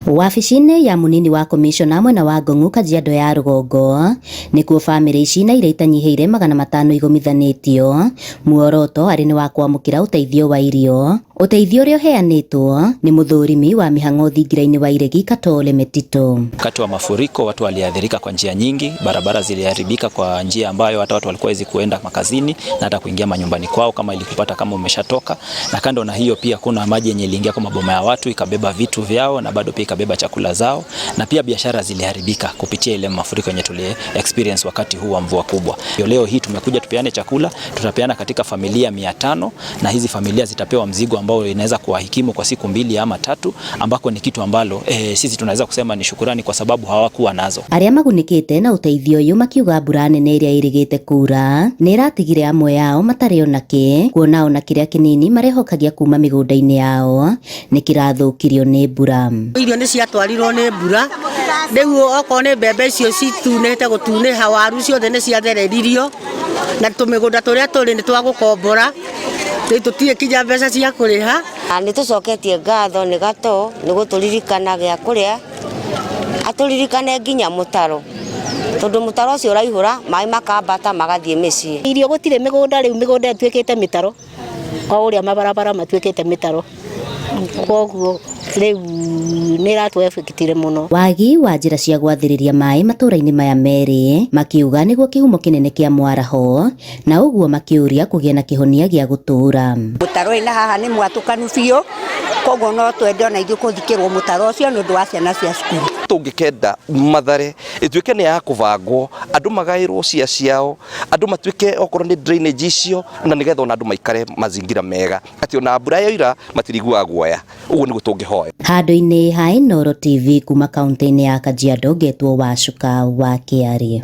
Wabici-inĩ ya munini wa komishona mwena wa Ngong'u Kajiado ya Rũgongo nĩkuo bamĩrĩ ici na iria itanyiheire 500 igomithanĩtio muoroto arĩ nĩ wa kwamũkĩra ũteithio wa irio. Ũteithio ũrĩa ũheanĩtwo nĩ mũthũrimi wa mĩhang'o thingira-inĩ wa Iregi Katole Metito. Wakati wa mafuriko watu waliathirika kwa njia nyingi, barabara ziliharibika kwa njia ambayo hata watu walikuwa hawezi kuenda makazini na hata kuingia manyumbani kwao kama ilikupata kama umeshatoka. Na kando na hiyo pia kuna maji yenye iliingia kwa maboma ya watu ikabeba vitu vyao na bado pia ikabeba chakula zao, na pia biashara ziliharibika kupitia ile mafuriko yenye tuli experience wakati huu wa mvua kubwa. Leo hii tumekuja tupeane chakula, tutapeana katika familia 500 na hizi familia zitapewa mzigo ambao inaweza kuwahikimu kwa siku 2 ama 3, ambako ni kitu ambalo sisi tunaweza kusema ni shukrani kwa sababu hawakuwa nazo. Arĩa magunikĩte na ũteithio ũyũ makiuga mbura nene ĩrĩa ĩrĩgĩte kura nĩ ĩratigire amwe yao matarĩ ona kĩ, kuona ona kĩrĩa kĩnini marehokagia kuma mĩgũnda-inĩ yao nĩ kĩrathũkirio nĩ mbura. Irio nĩ ciatwarirwo nĩ mbura, rĩu okorwo nĩ mbembe icio citunĩte gũtunĩha, waru ciothe nĩ ciathereririo na tũmĩgũnda tũrĩa tũrĩ nĩ twagũkombora, tũtirĩ kinya mbeca cia kũrĩha. Nĩ tũcoketie ngatho nĩ Gato nĩ gũtũririkana gĩa kũrĩa, atũririkane nginya mũtaro, tondũ mũtaro ũcio ũraihũra maĩ makambata magathiĩ mĩciĩ. Irio gũtirĩ mĩgũnda, rĩu mĩgũnda ĩtuĩkĩte mĩtaro, o ũrĩa mabarabara matuĩkĩte mĩtaro, koguo rĩu nĩ ĩratũefekitire mũno. Wagi wa njĩra cia gwathĩrĩria maĩ matũra-inĩ maya merĩ makiuga nĩguo kĩhumo kĩnene kĩa mwaraho, na ũguo makĩũria kũgĩa na kĩhonia gĩa gũtũra. Mũtaro ĩna haha nĩ mwatũkanu biũ, koguo no twende ona ithuĩ kũthikĩrwo mũtaro ũcio nĩ ũndũ wa ciana cia cukuru. Tũngĩkenda Mathare ĩtuĩke nĩ ya kũbangwo, andũ magaĩrwo ciao, andũ matuĩke okorwo nĩ drainage icio, na nĩgetha ona andũ maikare mazingira mega, atĩ ona mbura yoira matirigua guoya. Ũguo nĩguo tũngĩhoya. Handũ-inĩ ha Inooro TV kuma kaunti-inĩ ya Kajiado, Getwo Wacuka wa Kĩarĩ.